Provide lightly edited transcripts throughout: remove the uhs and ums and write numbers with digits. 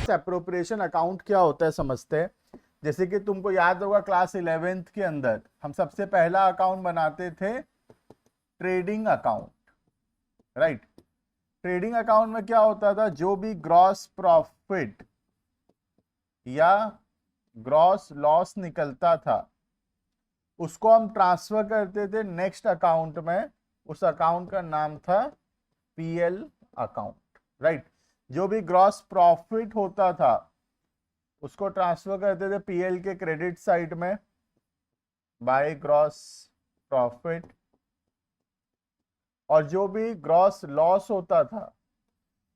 Appropriation account क्या होता है समझते हैं। जैसे कि तुमको याद होगा क्लास 11th के अंदर हम सबसे पहला अकाउंट बनाते थे trading account, right. Trading account में क्या होता था, जो भी ग्रॉस प्रॉफिट या ग्रॉस लॉस निकलता था उसको हम ट्रांसफर करते थे नेक्स्ट अकाउंट में। उस अकाउंट का नाम था पीएल अकाउंट, राइट। जो भी ग्रॉस प्रॉफिट होता था उसको ट्रांसफर करते थे पीएल के क्रेडिट साइड में बाय ग्रॉस प्रॉफिट, और जो भी ग्रॉस लॉस होता था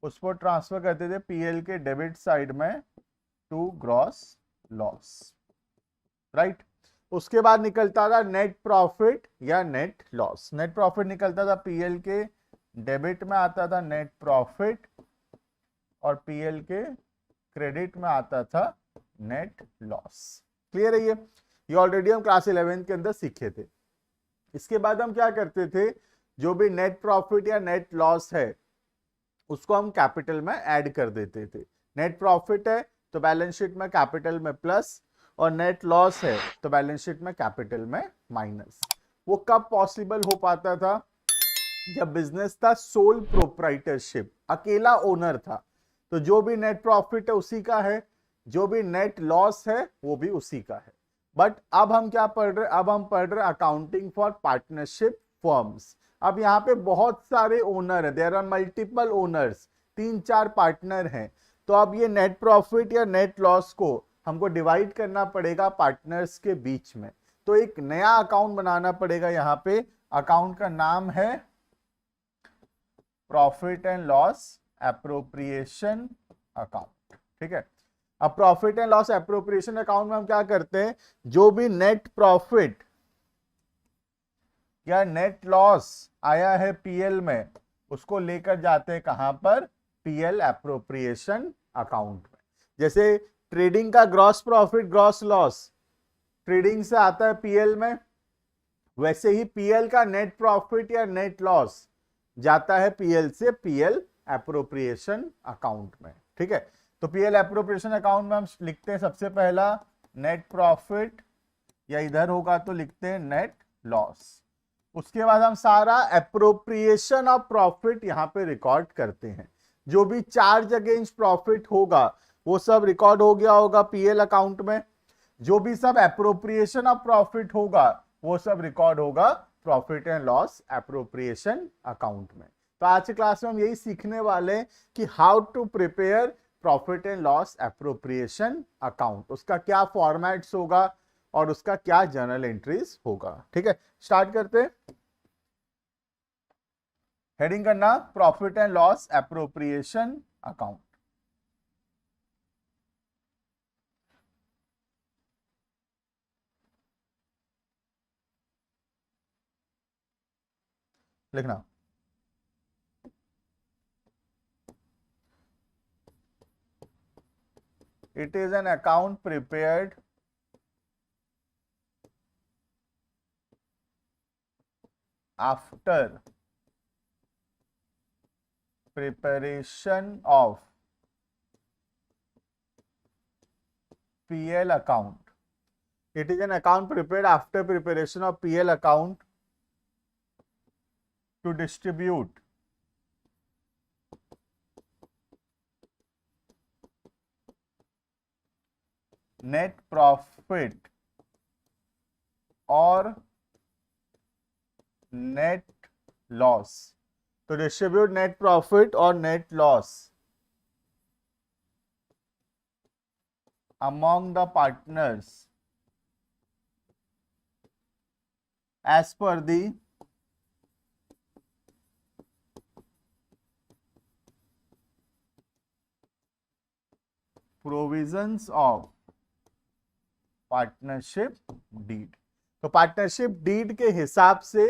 उसको ट्रांसफर करते थे पीएल के डेबिट साइड में टू ग्रॉस लॉस, राइट। उसके बाद निकलता था नेट प्रॉफिट या नेट लॉस। नेट प्रॉफिट निकलता था पीएल के डेबिट में आता था नेट प्रॉफिट, और पीएल के क्रेडिट में आता था नेट लॉस। क्लियर है ये ऑलरेडी हम क्लास 11 के अंदर सीखे थे। इसके बाद हम क्या करते थे, जो भी नेट प्रॉफिट या नेट लॉस है उसको हम कैपिटल में ऐड कर देते थे। नेट प्रॉफिट है तो बैलेंस शीट में कैपिटल में प्लस, और नेट लॉस है तो बैलेंस शीट में कैपिटल में माइनस। वो कब पॉसिबल हो पाता था, जब बिजनेस था सोल प्रोप्राइटरशिप, अकेला ओनर था, तो जो भी नेट प्रॉफिट है उसी का है, जो भी नेट लॉस है वो भी उसी का है। बट अब हम क्या पढ़ रहे, अब हम पढ़ रहे अकाउंटिंग फॉर पार्टनरशिप फर्म्स। अब यहाँ पे बहुत सारे ओनर है, there are multiple owners, 3-4 partner हैं। तो अब ये नेट प्रॉफिट या नेट लॉस को हमको डिवाइड करना पड़ेगा पार्टनर्स के बीच में। तो एक नया अकाउंट बनाना पड़ेगा। यहाँ पे अकाउंट का नाम है profit and loss appropriation account, ठीक है। अब profit and loss appropriation account में हम क्या करते हैं, जो भी नेट प्रॉफिट या नेट लॉस आया है पीएल में उसको लेकर जाते हैं कहां पर, पीएल एप्रोप्रिएशन अकाउंट में। जैसे ट्रेडिंग का gross profit gross loss trading से आता है पीएल में, वैसे ही पीएल का नेट प्रॉफिट या नेट लॉस जाता है पीएल से पीएल एप्रोप्रिएशन अकाउंट में, ठीक है। तो पीएल एप्रोप्रिएशन अकाउंट में हम लिखते हैं सबसे पहला नेट प्रॉफिट, या इधर होगा तो लिखते हैं नेट लॉस। उसके बाद हम सारा एप्रोप्रिएशन ऑफ प्रॉफिट यहां पे रिकॉर्ड करते हैं। जो भी चार्ज अगेंस्ट प्रॉफिट होगा वो सब रिकॉर्ड हो गया होगा पीएल अकाउंट में। जो भी सब एप्रोप्रिएशन ऑफ प्रॉफिट होगा वो सब रिकॉर्ड होगा profit and loss appropriation account में। तो आज की क्लास में हम यही सीखने वाले हैं कि how to prepare profit and loss appropriation account, उसका क्या फॉर्मेट्स होगा और उसका क्या जर्नल एंट्रीज होगा, ठीक है। स्टार्ट करते हैं। हेडिंग करना profit and loss appropriation account. लिखना it is an account prepared after preparation of PL account. It is an account prepared after preparation of PL account to distribute net profit or net loss, to distribute net profit or net loss among the partners as per the provisions of partnership deed. तो partnership deed के हिसाब से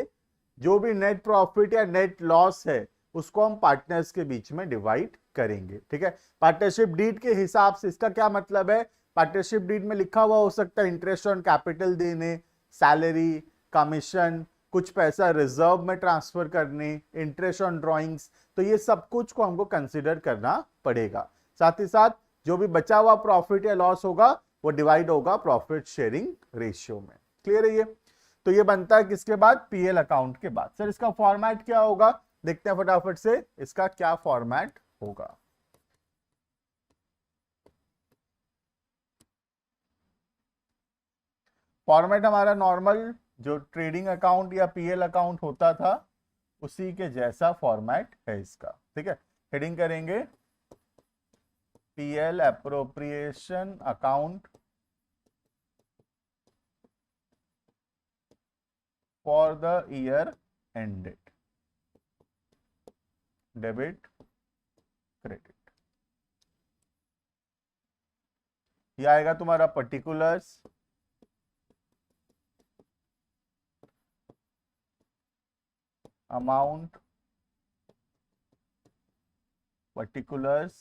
जो भी net profit या net loss है उसको हम पार्टनर्स के बीच में डिवाइड करेंगे, ठीक है। पार्टनरशिप डीड के हिसाब से इसका क्या मतलब है, पार्टनरशिप डीड में लिखा हुआ हो सकता है इंटरेस्ट ऑन कैपिटल देने, सैलरी, कमीशन, कुछ पैसा रिजर्व में ट्रांसफर करने, इंटरेस्ट ऑन ड्रॉइंग्स, तो ये सब कुछ को हमको कंसिडर करना पड़ेगा। साथ ही साथ जो भी बचा हुआ प्रॉफिट या लॉस होगा वो डिवाइड होगा प्रॉफिट शेयरिंग रेशियो में। क्लियर है ये? तो ये बनता है किसके बाद? पीएल अकाउंट के बाद। सर इसका फॉर्मेट क्या होगा? देखते हैं फटाफट से इसका क्या फॉर्मेट होगा। फॉर्मेट हमारा नॉर्मल जो ट्रेडिंग अकाउंट या पीएल अकाउंट होता था उसी के जैसा फॉर्मेट है इसका। ठीक है, हेडिंग करेंगे PL appropriation account for the year ended, debit credit. ये आएगा तुम्हारा particulars, amount, particulars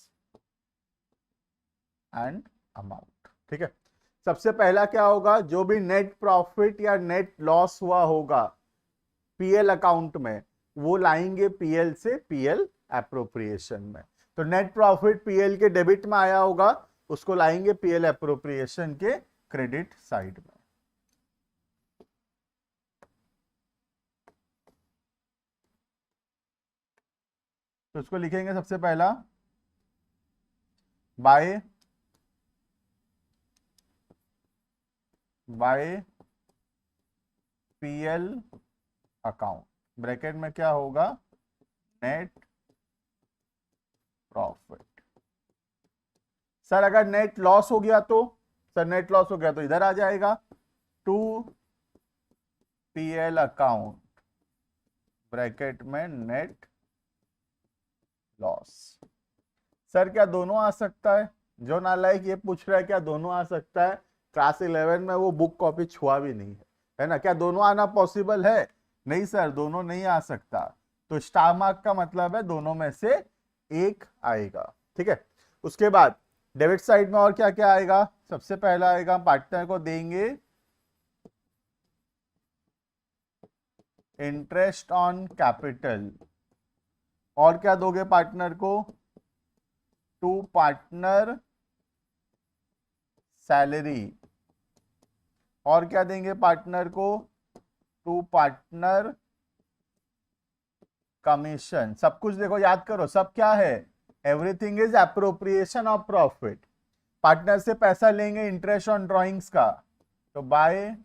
and amount. ठीक है, सबसे पहला क्या होगा? जो भी नेट प्रॉफिट या नेट लॉस हुआ होगा पीएल अकाउंट में वो लाएंगे पीएल से पीएल एप्रोप्रिएशन में। तो नेट प्रॉफिट पीएल के डेबिट में आया होगा, उसको लाएंगे पीएल एप्रोप्रिएशन के क्रेडिट साइड में। तो उसको लिखेंगे सबसे पहला बाय पीएल अकाउंट, ब्रैकेट में क्या होगा? Net profit. सर अगर नेट लॉस हो गया तो? सर नेट लॉस हो गया तो इधर आ जाएगा टू पीएल अकाउंट, ब्रैकेट में नेट लॉस। सर क्या दोनों आ सकता है? जो नालायक ये पूछ रहा है क्या दोनों आ सकता है? क्लास 11 में वो बुक कॉपी छुआ भी नहीं है ना? क्या दोनों आना पॉसिबल है? नहीं सर, दोनों नहीं आ सकता। तो स्टार मार्क का मतलब है दोनों में से एक आएगा। ठीक है, उसके बाद डेबिट साइड में और क्या क्या आएगा? सबसे पहला आएगा पार्टनर को देंगे इंटरेस्ट ऑन कैपिटल। और क्या दोगे पार्टनर को? To partner salary. और क्या देंगे पार्टनर को? To partner commission. सब कुछ देखो, याद करो सब क्या है? Everything is appropriation of profit. Partner से पैसा लेंगे इंटरेस्ट ऑन ड्रॉइंग्स का, तो बाय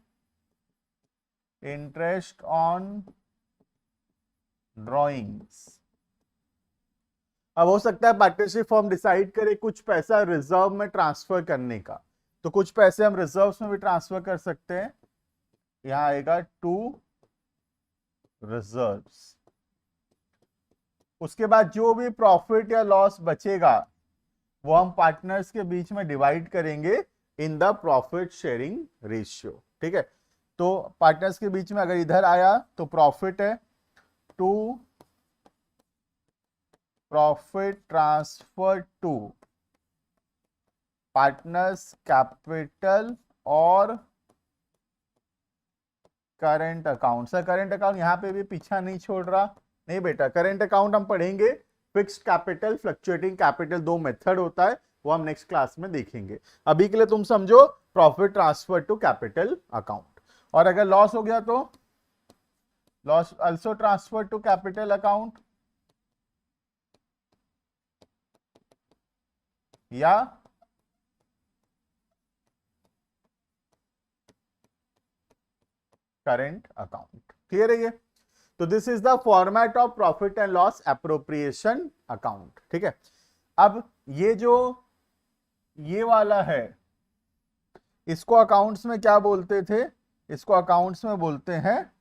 इंटरेस्ट ऑन ड्रॉइंग्स। अब हो सकता है पार्टनरशिप फॉर्म डिसाइड करे कुछ पैसा रिजर्व में ट्रांसफर करने का, तो कुछ पैसे हम रिजर्व्स में भी ट्रांसफर कर सकते हैं। यहां आएगा टू रिजर्व्स। उसके बाद जो भी प्रॉफिट या लॉस बचेगा वो हम पार्टनर्स के बीच में डिवाइड करेंगे in the profit sharing ratio. ठीक है, तो पार्टनर्स के बीच में अगर इधर आया तो प्रॉफिट है to profit transfer to partners capital और current account. Sir current account यहां पे भी पीछा नहीं छोड़ रहा? नहीं बेटा, करंट अकाउंट हम पढ़ेंगे। फिक्स्ड कैपिटल, फ्लक्चुएटिंग कैपिटल, दो मेथड होता है, वो हम नेक्स्ट क्लास में देखेंगे। अभी के लिए तुम समझो profit transfer to capital account. और अगर लॉस हो गया तो loss also transfer to capital account या करंट अकाउंट। क्लियर है ये? तो this is the format of profit and loss appropriation account. ठीक है, अब ये जो ये वाला है इसको अकाउंट्स में क्या बोलते थे? इसको अकाउंट्स में बोलते हैं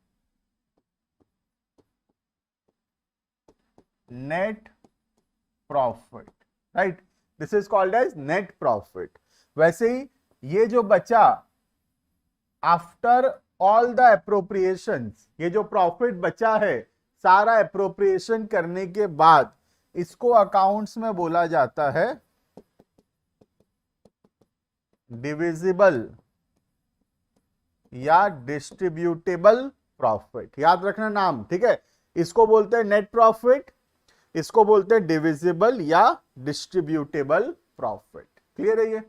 net profit. Right, this is called as net profit. वैसे ही ये जो बचा आफ्टर ऑल द एप्रोप्रिएशंस, ये जो प्रॉफिट बचा है सारा एप्रोप्रिएशन करने के बाद, इसको अकाउंट्स में बोला जाता है डिविजिबल या डिस्ट्रीब्यूटेबल प्रॉफिट। याद रखना नाम, ठीक है? इसको बोलते हैं नेट प्रॉफिट, इसको बोलते हैं डिविजिबल या डिस्ट्रीब्यूटेबल प्रॉफिट। क्लियर है ये?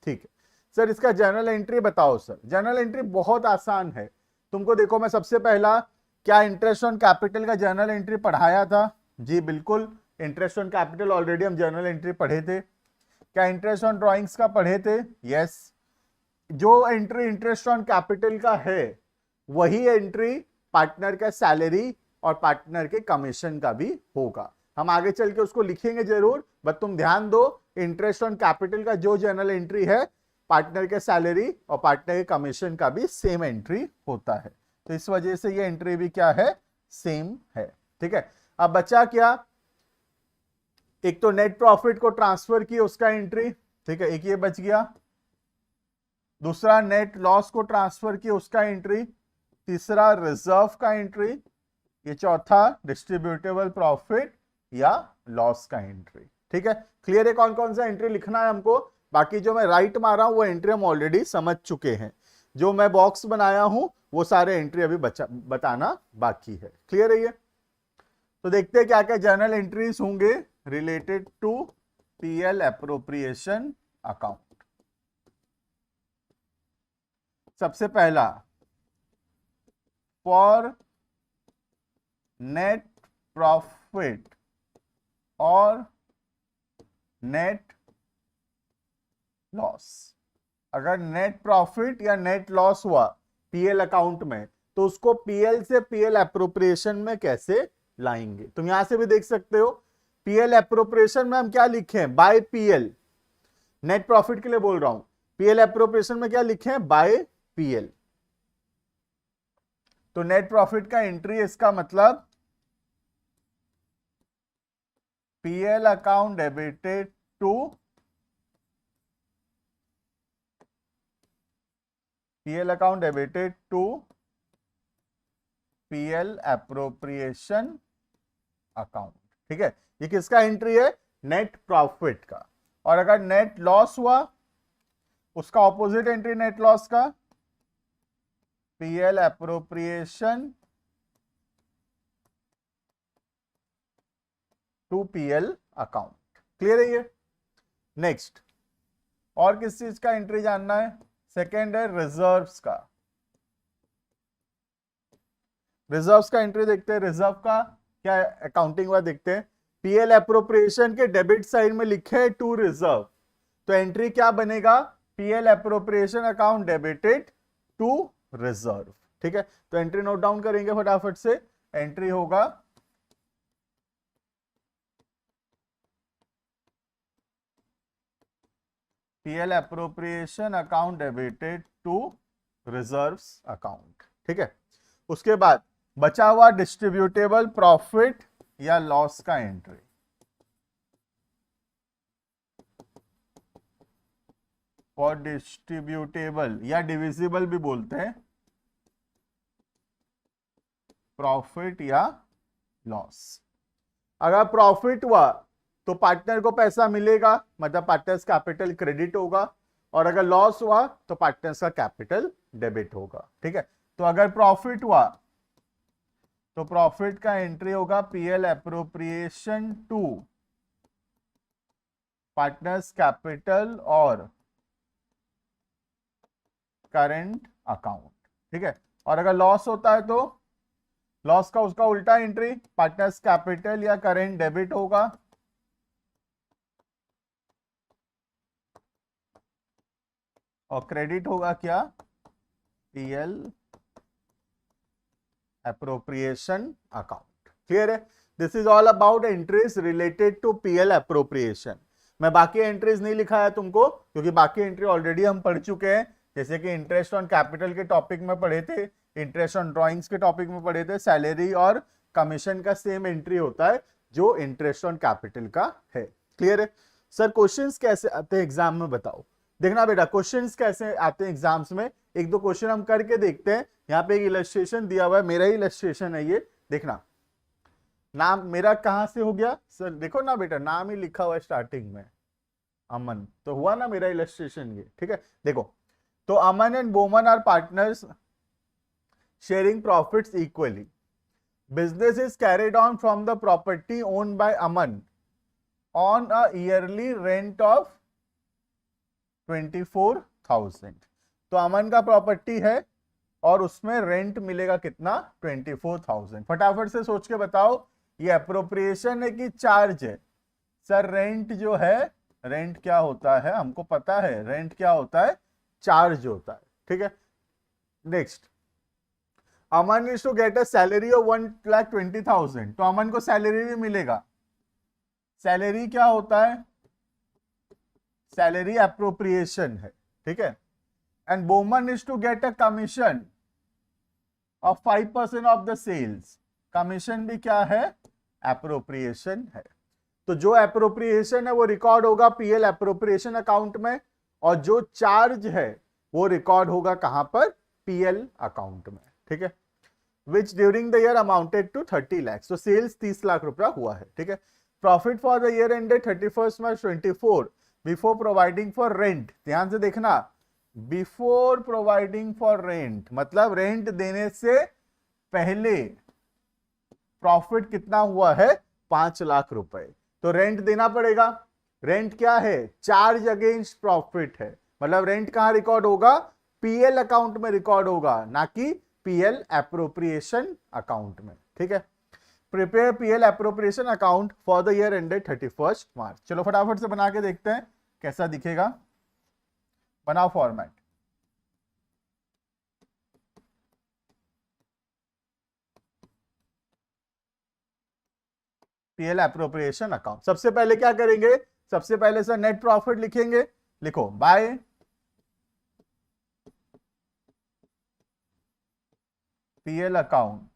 ठीक है सर, इसका जर्नल एंट्री बताओ सर। जर्नल एंट्री बहुत आसान है तुमको। देखो मैं सबसे पहला क्या इंटरेस्ट ऑन कैपिटल का जर्नल एंट्री पढ़ाया था? जी बिल्कुल, इंटरेस्ट ऑन कैपिटल ऑलरेडी हम जर्नल एंट्री पढ़े थे। क्या इंटरेस्ट ऑन ड्रॉइंग्स का पढ़े थे? यस। जो एंट्री इंटरेस्ट ऑन कैपिटल का है वही एंट्री पार्टनर का सैलरी और पार्टनर के कमीशन का भी होगा। हम आगे चल के उसको लिखेंगे जरूर, बट तुम ध्यान दो, इंटरेस्ट ऑन कैपिटल का जो जर्नल एंट्री है पार्टनर के सैलरी और पार्टनर के कमीशन का भी सेम एंट्री होता है। तो इस वजह से ये एंट्री भी क्या है? सेम है। ठीक है, अब बचा क्या? एक तो नेट प्रॉफिट को ट्रांसफर किए उसका एंट्री, ठीक है, एक ये बच गया। दूसरा नेट लॉस को ट्रांसफर किए उसका एंट्री। तीसरा रिजर्व का एंट्री। ये चौथा डिस्ट्रीब्यूटेबल प्रॉफिट या लॉस का एंट्री। ठीक है, क्लियर है कौन कौन सा एंट्री लिखना है हमको? बाकी जो मैं राइट मारा हूं वो एंट्री हम ऑलरेडी समझ चुके हैं। जो मैं बॉक्स बनाया हूं वो सारे एंट्री अभी बताना बाकी है। क्लियर है ये? तो देखते हैं क्या क्या जर्नल एंट्रीज होंगे related to PL appropriation account. सबसे पहला, फॉर नेट प्रॉफिट और नेट लॉस। अगर नेट प्रॉफिट या नेट लॉस हुआ पीएल अकाउंट में तो उसको पीएल से पीएल एप्रोप्रिएशन में कैसे लाएंगे? तुम यहां से भी देख सकते हो, पीएल एप्रोप्रिएशन में हम क्या लिखे हैं? By PL. नेट प्रॉफिट के लिए बोल रहा हूं, पीएल एप्रोप्रिएशन में क्या लिखे हैं? By PL. तो नेट प्रॉफिट का एंट्री, इसका मतलब PL account debited to PL account debited to PL appropriation account. ठीक है, ये किसका एंट्री है? नेट प्रॉफिट का। और अगर नेट लॉस हुआ उसका ऑपोजिट एंट्री नेट लॉस का, PL appropriation to PL account. Clear है ये? नेक्स्ट, और किस चीज का एंट्री जानना है? सेकेंड है रिजर्व्स का। रिजर्व्स का एंट्री देखते हैं। रिजर्व का क्या अकाउंटिंग हुआ देखते हैं। पीएल एप्रोप्रिएशन के डेबिट साइड में लिखे है टू रिजर्व, तो एंट्री क्या बनेगा? PL appropriation account debited to reserve. ठीक है, तो एंट्री नोट डाउन करेंगे फटाफट से। एंट्री होगा PL appropriation account debited to reserves account. ठीक है, उसके बाद बचा हुआ डिस्ट्रीब्यूटेबल प्रॉफिट या लॉस का एंट्री। फॉर डिस्ट्रीब्यूटेबल या डिविजिबल भी बोलते हैं, प्रॉफिट या लॉस। अगर प्रॉफिट हुआ तो पार्टनर को पैसा मिलेगा, मतलब पार्टनर्स कैपिटल क्रेडिट होगा, और अगर लॉस हुआ तो पार्टनर्स का कैपिटल डेबिट होगा। ठीक है, तो अगर प्रॉफिट हुआ तो प्रॉफिट का एंट्री होगा PL appropriation to partners capital और करंट अकाउंट। ठीक है, और अगर लॉस होता है तो लॉस का उसका उल्टा एंट्री, पार्टनर्स कैपिटल या करंट डेबिट होगा, और क्रेडिट होगा क्या? PL appropriation account. क्लियर है? This is all about entries related to PL appropriation. मैं बाकी एंट्रीज नहीं लिखाया तुमको क्योंकि बाकी एंट्री ऑलरेडी हम पढ़ चुके हैं। जैसे कि इंटरेस्ट ऑन कैपिटल के टॉपिक में पढ़े थे, इंटरेस्ट ऑन ड्रॉइंग्स के टॉपिक में पढ़े थे, सैलरी और कमीशन का सेम एंट्री होता है जो इंटरेस्ट ऑन कैपिटल का है। क्लियर है? सर क्वेश्चंस कैसे आते हैं एग्जाम में बताओ। देखना बेटा, क्वेश्चंस कैसे आते हैं एग्जाम्स में, एक दो क्वेश्चन हम करके देखते हैं। यहाँ पे एक इलस्ट्रेशन दिया हुआ है, मेरा ही इलस्ट्रेशन है ये, देखना। नाम मेरा कहां से हो गया सर? देखो ना बेटा, नाम ही लिखा हुआ है स्टार्टिंग में, अमन, तो हुआ ना मेरा इलस्ट्रेशन ये। ठीक है, देखो, तो Aman and Boman are partners sharing profits equally. Business is carried on from the property owned by Aman on a yearly rent of 24,000। तो अमन का प्रॉपर्टी है और उसमें रेंट मिलेगा कितना, 24,000। फटाफट से सोच के बताओ, ये अप्रोप्रिएशन है कि चार्ज है? सर रेंट जो है, रेंट क्या होता है हमको पता है, रेंट क्या होता है, चार्ज होता है, ठीक है। Next, Aman is to get a salary of 1,20,000, तो अमन को सैलरी भी मिलेगा। सैलरी क्या होता है, सैलरी अप्रोप्रिएशन है, ठीक है। And Boman is to get a commission of 5% of the sales, commission भी क्या है, अप्रोप्रिएशन है। तो जो अप्रोप्रिएशन है वो रिकॉर्ड होगा पीएल अप्रोप्रिएशन अकाउंट में, और जो चार्ज है वो रिकॉर्ड होगा कहां पर, पीएल अकाउंट में, ठीक है। Which during the year amounted to 30 lakh, तो सेल्स 30 लाख रुपया हुआ है, ठीक है। Profit for the year ended 31 March 24 before providing for rent, ध्यान से देखना, बिफोर प्रोवाइडिंग फॉर रेंट मतलब रेंट देने से पहले प्रॉफिट कितना हुआ है, 5 लाख रुपए। तो रेंट देना पड़ेगा, रेंट क्या है, चार्ज अगेंस्ट प्रॉफिट है, मतलब रेंट कहां रिकॉर्ड होगा, पीएल अकाउंट में रिकॉर्ड होगा, ना कि पीएल एप्रोप्रिएशन अकाउंट में, ठीक है। Prepare PL appropriation account for the year ended 31 मार्च। चलो फटाफट से बना के देखते हैं कैसा दिखेगा, बनाओ फॉर्मेट। पीएल एप्रोप्रिएशन अकाउंट, सबसे पहले क्या करेंगे, सबसे पहले सर नेट प्रॉफिट लिखेंगे, लिखो बाय पीएल अकाउंट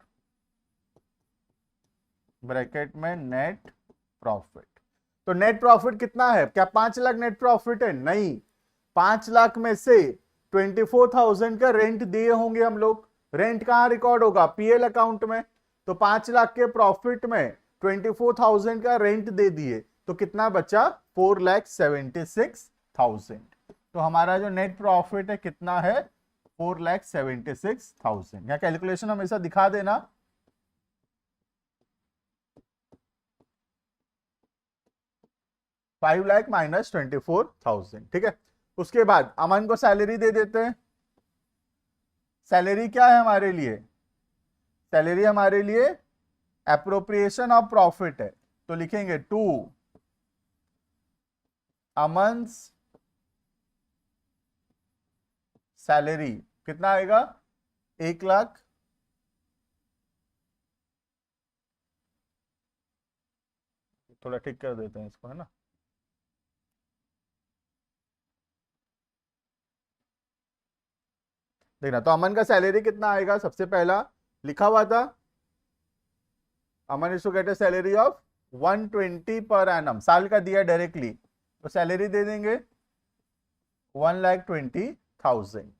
ब्रैकेट में नेट प्रॉफिट। तो नेट प्रॉफिट कितना है, क्या 5 लाख नेट प्रॉफिट है, नहीं, 5 लाख में से 24,000 का रेंट दिए होंगे हम लोग, रेंट कहां रिकॉर्ड होगा, पीएल अकाउंट में। तो 5 लाख के प्रॉफिट में 24,000 का रेंट दे दिए, तो कितना बचा, 4,76,000। तो हमारा जो नेट प्रॉफिट है कितना है, 4,76,000। यहां कैलकुलेशन हमेशा दिखा देना, 5 लाख माइनस 24,000, ठीक है। उसके बाद अमन को सैलरी दे देते हैं। सैलरी क्या है हमारे लिए, सैलरी हमारे लिए एप्रोप्रिएशन ऑफ प्रॉफिट है, तो लिखेंगे टू अमन्स सैलरी, कितना आएगा, 1 लाख, थोड़ा ठीक कर देते हैं इसको, है ना। देखना, तो अमन का सैलरी कितना आएगा, सबसे पहला लिखा हुआ था, Aman is to get a salary of 120 per annum, साल का दिया डायरेक्टली, तो सैलरी दे देंगे 1,20,000।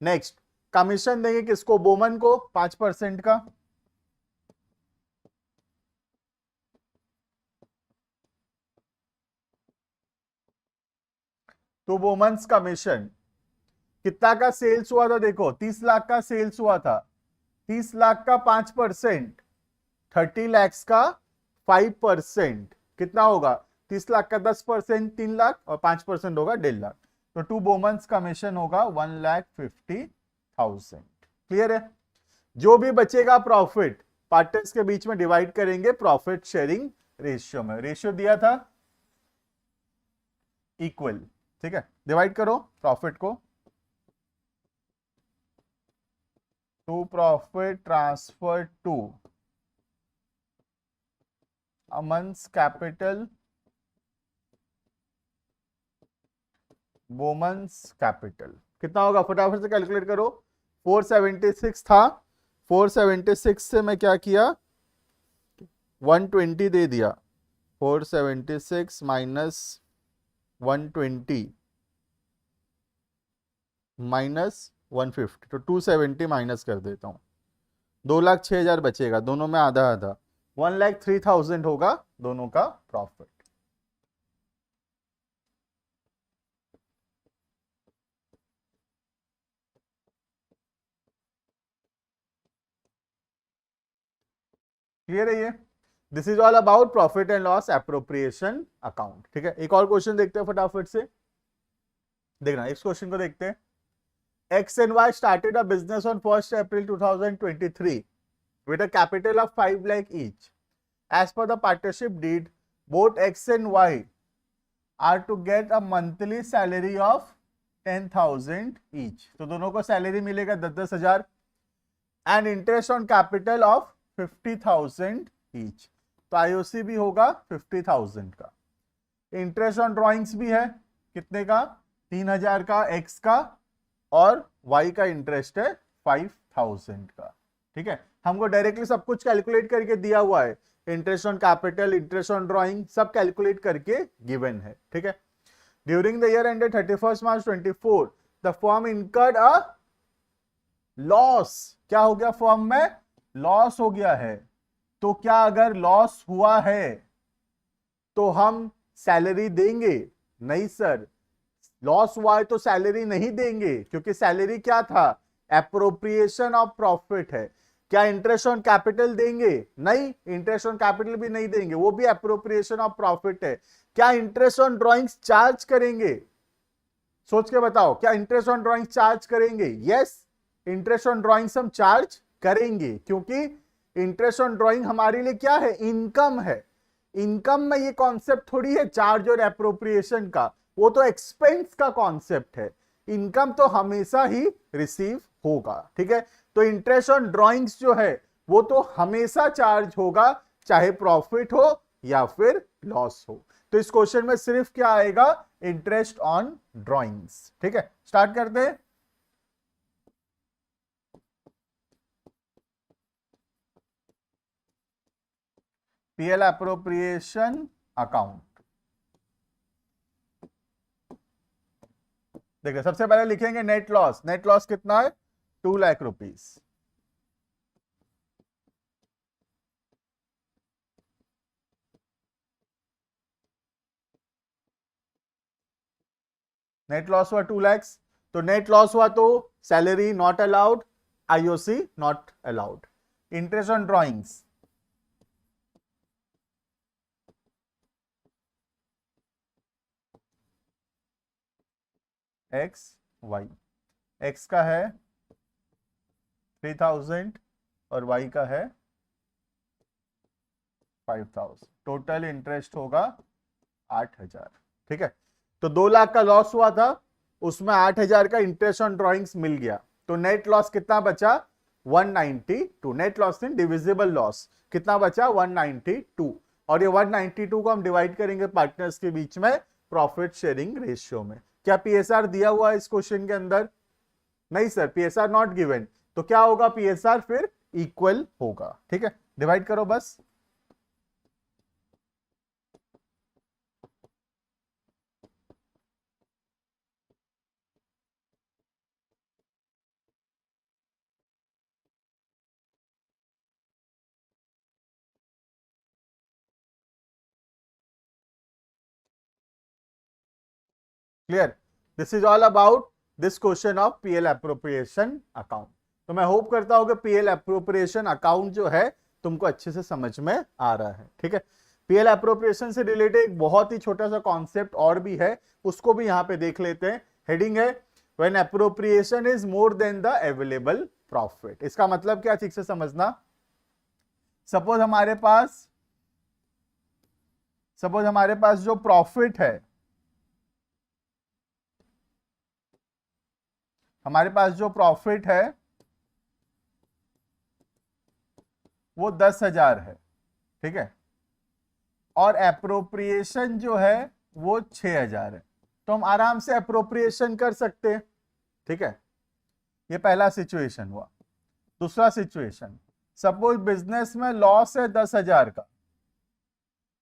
नेक्स्ट, कमीशन देंगे किसको, बोमन को 5% का, तो वोमेंस कमीशन कितना का सेल्स हुआ था, देखो 30 लाख का सेल्स हुआ था, 30 लाख का 5%, 30 लैक्स का 5%, कितना होगा, 30 लाख का 10% 3 लाख और 5% होगा 1.5 लाख। तो टू वोमेंस कमीशन होगा 1,50,000। क्लियर है। जो भी बचेगा प्रॉफिट पार्टनर्स के बीच में डिवाइड करेंगे प्रॉफिट शेयरिंग रेशियो में, रेशियो दिया था इक्वल, ठीक है। डिवाइड करो प्रॉफिट को, to profit transfer to Aman's capital Boman's capital, कितना होगा फटाफट से कैलकुलेट करो। 476 था, 476 से मैं क्या किया, 120 दे दिया, 476 माइनस 120 माइनस 150, तो 270 माइनस कर देता हूं, 2,06,000 बचेगा, दोनों में आधा आधा, 1,03,000 होगा दोनों का प्रॉफिट। क्लियर है ये, this is all about profit and loss appropriation account, ठीक है। एक और क्वेश्चन देखते हैं फटाफट से, देखना इस क्वेश्चन को देखते हैं। X and Y started a business on 1st April 2023 with a capital of 5 lakh each. As per the partnership deed, both X and Y are to get a monthly salary of 10,000 each. तो दोनों को salary मिलेगा 10,000 and interest on capital of 50,000 each. तो IOC भी होगा 50,000 का। Interest on drawings भी है कितने का? 3,000 का एक्स का, और वाई का इंटरेस्ट है 5,000 का। ठीक है, हमको डायरेक्टली सब कुछ कैलकुलेट करके दिया हुआ है, interest on capital, interest on drawing सब कैलकुलेट करके गिवन है। ठीक है, during the year ended 31 March 24 the firm incurred a loss. क्या हो गया? फर्म में लॉस हो गया है। तो क्या अगर लॉस हुआ है तो हम सैलरी देंगे? नहीं सर, लॉस हुआ है तो सैलरी नहीं देंगे, क्योंकि सैलरी क्या था? एप्रोप्रिएशन ऑफ प्रॉफिट है। क्या इंटरेस्ट ऑन कैपिटल देंगे? नहीं, इंटरेस्ट ऑन कैपिटल भी नहीं देंगे, वो भी एप्रोप्रिएशन ऑफ प्रॉफिट है। क्या इंटरेस्ट ऑन ड्रॉइंग्स चार्ज करेंगे? सोच के बताओ, क्या इंटरेस्ट ऑन ड्रॉइंग्स चार्ज करेंगे? यस, इंटरेस्ट ऑन ड्रॉइंग्स हम चार्ज करेंगे, क्योंकि इंटरेस्ट ऑन ड्रॉइंग हमारे लिए क्या है? इनकम है। इनकम में ये कॉन्सेप्ट थोड़ी है चार्ज और एप्रोप्रिएशन का, वो तो एक्सपेंस का कॉन्सेप्ट है। इनकम तो हमेशा ही रिसीव होगा। ठीक है, तो इंटरेस्ट ऑन ड्रॉइंग्स जो है वो तो हमेशा चार्ज होगा, चाहे प्रॉफिट हो या फिर लॉस हो। तो इस क्वेश्चन में सिर्फ क्या आएगा? Interest on drawings. ठीक है, स्टार्ट करते हैं। PL appropriation account. देखिए, सबसे पहले लिखेंगे नेट लॉस। नेट लॉस कितना है? 2 लाख रुपीस। नेट लॉस हुआ 2 लाख। तो नेट लॉस हुआ तो salary not allowed, IOC not allowed. Interest on drawings X Y, X का है 3,000 और वाई का है 5,000। टोटल इंटरेस्ट होगा 8,000। ठीक है, तो 2 लाख का लॉस हुआ था, उसमें 8,000 का इंटरेस्ट ऑन ड्रॉइंग्स मिल गया, तो नेट लॉस कितना बचा? 192। नेट लॉस नहीं, डिविजिबल लॉस कितना बचा? 192। और ये 192 को हम डिवाइड करेंगे पार्टनर्स के बीच में प्रॉफिट शेयरिंग रेशियो में। क्या पीएसआर दिया हुआ है इस क्वेश्चन के अंदर? नहीं सर, पीएसआर नॉट गिवन। तो क्या होगा? पीएसआर फिर इक्वल होगा। ठीक है, डिवाइड करो बस। Clear? This is all about this question of PL appropriation account. तो मैं होप करता हूं कि पीएल एप्रोप्रिएशन अकाउंट जो है तुमको अच्छे से समझ में आ रहा है। ठीक है, पीएल एप्रोप्रिएशन से रिलेटेड एक बहुत ही छोटा सा कॉन्सेप्ट और भी है, उसको भी यहां पे देख लेते हैं। हेडिंग है when appropriation is more than the available profit. इसका मतलब क्या, ठीक से समझना। सपोज हमारे पास जो प्रॉफिट है, हमारे पास जो प्रॉफिट है वो 10,000 है। ठीक है, और एप्रोप्रिएशन जो है वो 6,000 है, तो हम आराम से एप्रोप्रिएशन कर सकते हैं। ठीक है, ये पहला सिचुएशन हुआ। दूसरा सिचुएशन, सपोज बिजनेस में लॉस है 10,000 का,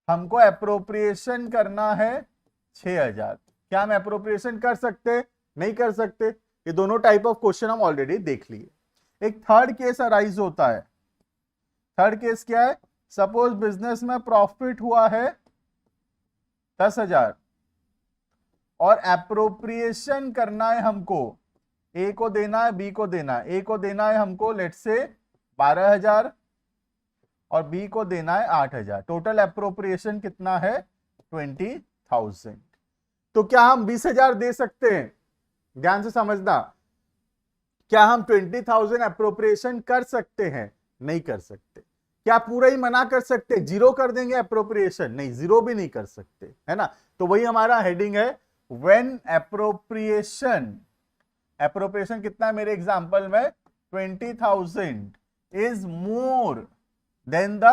हमको एप्रोप्रिएशन करना है 6,000। क्या हम एप्रोप्रिएशन कर सकते? नहीं कर सकते। ये दोनों टाइप ऑफ क्वेश्चन हम ऑलरेडी देख लिए। एक थर्ड केस अराइज होता है। थर्ड केस क्या है? सपोज बिजनेस में प्रॉफिट हुआ है 10,000 और एप्रोप्रिएशन करना है हमको, ए को देना है, बी को देना है। ए को देना है हमको लेट्स से 12,000 और बी को देना है 8,000। टोटल एप्रोप्रिएशन कितना है? 20,000। तो क्या हम 20,000 दे सकते हैं? ध्यान से समझना, क्या हम 20,000 अप्रोप्रिएशन कर सकते हैं? नहीं कर सकते। क्या पूरा ही मना कर सकते, जीरो कर देंगे अप्रोप्रिएशन? नहीं, जीरो भी नहीं कर सकते, है ना। तो वही हमारा हेडिंग है, व्हेन अप्रोप्रिएशन, अप्रोप्रिएशन कितना है मेरे एग्जांपल में 20,000 is more than the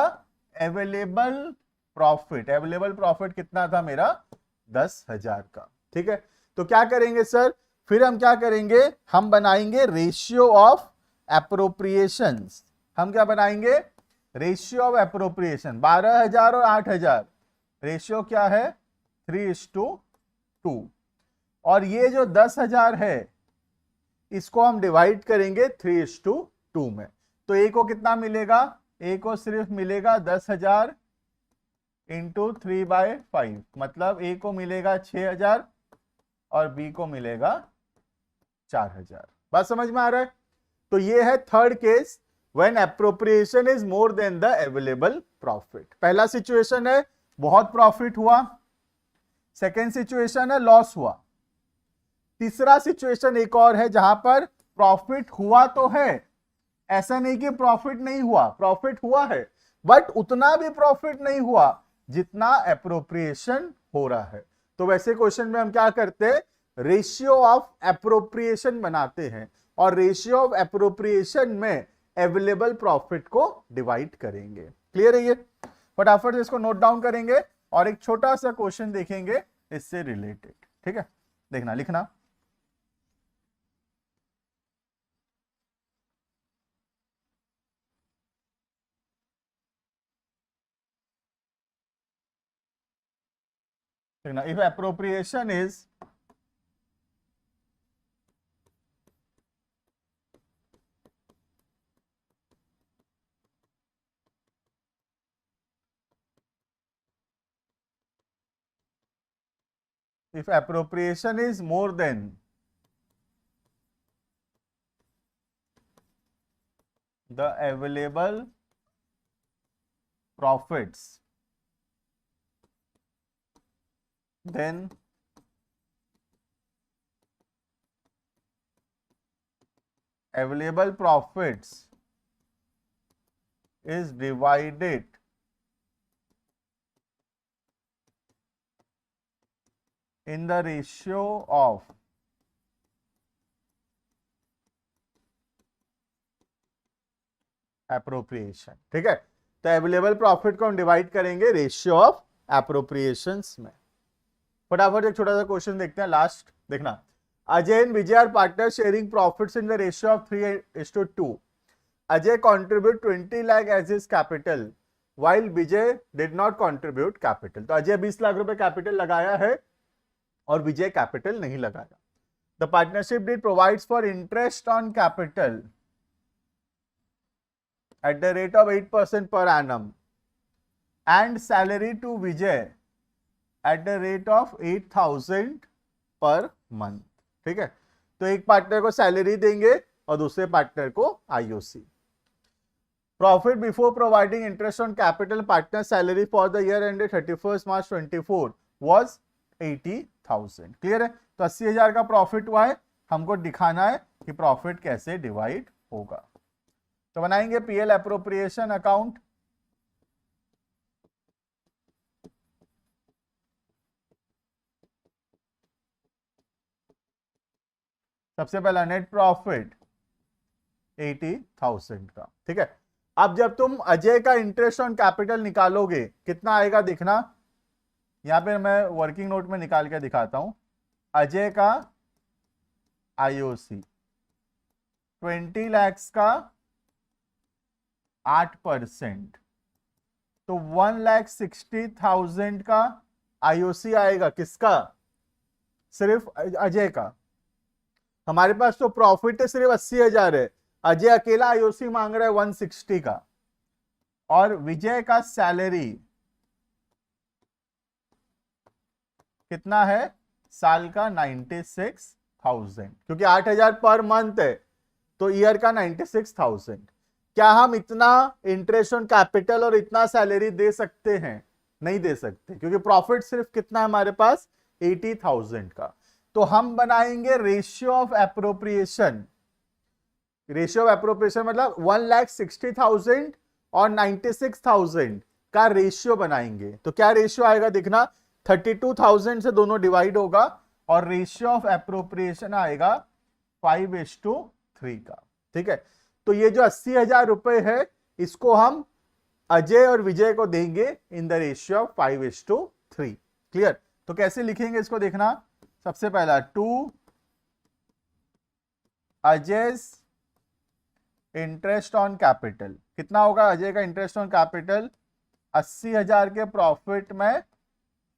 available profit. Available profit कितना था मेरा? 10,000 का। ठीक है, तो क्या करेंगे सर, फिर हम क्या करेंगे, हम बनाएंगे रेशियो ऑफ एप्रोप्रिएशन। हम क्या बनाएंगे? Ratio of appropriation. 12,000 और 8,000 रेशियो क्या है? 3:2। और ये जो 10,000 है इसको हम डिवाइड करेंगे 3:2 में। तो ए को कितना मिलेगा? ए को सिर्फ मिलेगा 10,000 इंटू 3/5, मतलब ए को मिलेगा 6,000 और बी को मिलेगा 4,000। बात समझ में आ रहा है? तो ये है third case, when appropriation is more than the available profit. पहला सिचुएशन है बहुत प्रॉफिट हुआ, सेकेंड सिचुएशन है लॉस हुआ, तीसरा सिचुएशन एक और है जहां पर प्रॉफिट हुआ तो है, ऐसा नहीं कि प्रॉफिट नहीं हुआ, प्रॉफिट हुआ है, बट उतना भी प्रॉफिट नहीं हुआ जितना एप्रोप्रिएशन हो रहा है। तो वैसे क्वेश्चन में हम क्या करते हैं? रेशियो ऑफ एप्रोप्रिएशन बनाते हैं और रेशियो ऑफ एप्रोप्रिएशन में अवेलेबल प्रॉफिट को डिवाइड करेंगे। क्लियर है ये? फटाफट इसको नोट डाउन करेंगे और एक छोटा सा क्वेश्चन देखेंगे इससे रिलेटेड। ठीक है, देखना, लिखना। देखना, if appropriation is if appropriation is more than the available profits, then available profits is divided in the ratio of appropriation. ठीक है, तो अवेलेबल प्रॉफिट को हम डिवाइड करेंगे रेशियो ऑफ एप्रोप्रिएशंस में। फटाफट एक छोटा सा क्वेश्चन देखते हैं, लास्ट देखना। Ajay and Vijay are partner sharing profits in the ratio of 3:2। Ajay contribute 20 lakh as his capital while Vijay did not contribute capital. तो अजय 20 लाख रुपए कैपिटल लगाया है और विजय कैपिटल नहीं लगाया। The partnership deed provides for interest on capital at the rate of 8% per annum and salary to Vijay at the rate of 8,000 per month। ठीक है, तो एक पार्टनर को सैलरी देंगे और दूसरे पार्टनर को IOC. Profit before providing interest on capital partner salary for the year ended 31 March 24 was 80,000। Clear है? तो 80,000 का प्रॉफिट हुआ है, हमको दिखाना है कि प्रॉफिट कैसे डिवाइड होगा। तो बनाएंगे पीएल एप्रोप्रिएशन अकाउंट। सबसे पहला नेट प्रॉफिट 80,000 का। ठीक है, अब जब तुम अजय का इंटरेस्ट ऑन कैपिटल निकालोगे कितना आएगा देखना, यहां पे मैं वर्किंग नोट में निकाल के दिखाता हूं। अजय का आईओसी 20 लाख का 8%, तो 1,60,000 का आईओसी आएगा। किसका? सिर्फ अजय का। हमारे पास तो प्रॉफिट है सिर्फ 80,000 है, अजय अकेला आईओसी मांग रहा है 160 का, और विजय का सैलरी कितना है साल का? 96,000, क्योंकि 8,000 पर मंथ है तो ईयर का 96,000। क्या हम इतना इंटरेस्ट ऑन कैपिटल और इतना सैलरी दे सकते हैं? नहीं दे सकते, क्योंकि प्रॉफिट सिर्फ कितना है हमारे पास? 80,000 का। तो हम बनाएंगे ratio of appropriation. Ratio of appropriation मतलब 1,60,000 और 96,000 का रेशियो बनाएंगे। तो क्या रेशियो आएगा देखना, 32,000 से दोनों डिवाइड होगा और रेशियो ऑफ एप्रोप्रिएशन आएगा 5:3 का। ठीक है, तो ये जो 80,000 रुपए है इसको हम अजय और विजय को देंगे इन द रेशियो ऑफ 5:3। क्लियर? तो कैसे लिखेंगे इसको देखना, सबसे पहला 2 अजय इंटरेस्ट ऑन कैपिटल। कितना होगा अजय का इंटरेस्ट ऑन कैपिटल? 80,000 के प्रॉफिट में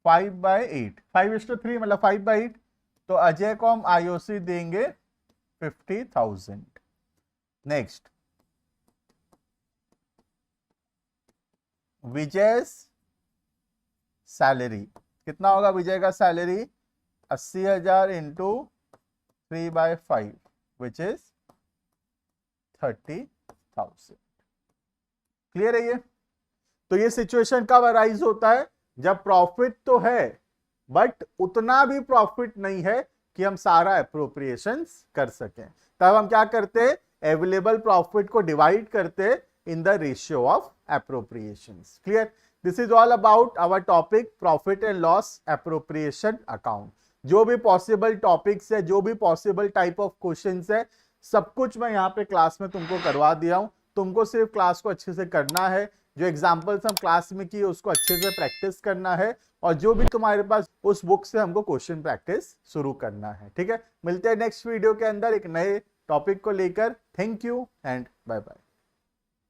5/8, 5:3 मतलब 5/8। तो अजय को हम आईओसी देंगे 50,000। नेक्स्ट, विजय सैलरी। कितना होगा विजय का salary? 80,000 into 3/5 which is 30,000। Clear है ये? तो ये सिचुएशन कब अराइज होता है? जब प्रॉफिट तो है बट उतना भी प्रॉफिट नहीं है कि हम सारा एप्रोप्रिएशन कर सकें। तब हम क्या करते हैं? अवेलेबल प्रॉफिट को डिवाइड करते in the ratio of appropriations. Clear? This is all about our topic profit and loss appropriation account. जो भी पॉसिबल टॉपिक्स है, जो भी पॉसिबल टाइप ऑफ क्वेश्चंस है, सब कुछ मैं यहाँ पे क्लास में तुमको करवा दिया हूं। तुमको सिर्फ क्लास को अच्छे से करना है, जो एग्जाम्पल्स हम क्लास में किए उसको अच्छे से प्रैक्टिस करना है, और जो भी तुम्हारे पास उस बुक से हमको क्वेश्चन प्रैक्टिस शुरू करना है। ठीक है, मिलते हैं नेक्स्ट वीडियो के अंदर एक नए टॉपिक को लेकर। Thank you and bye bye.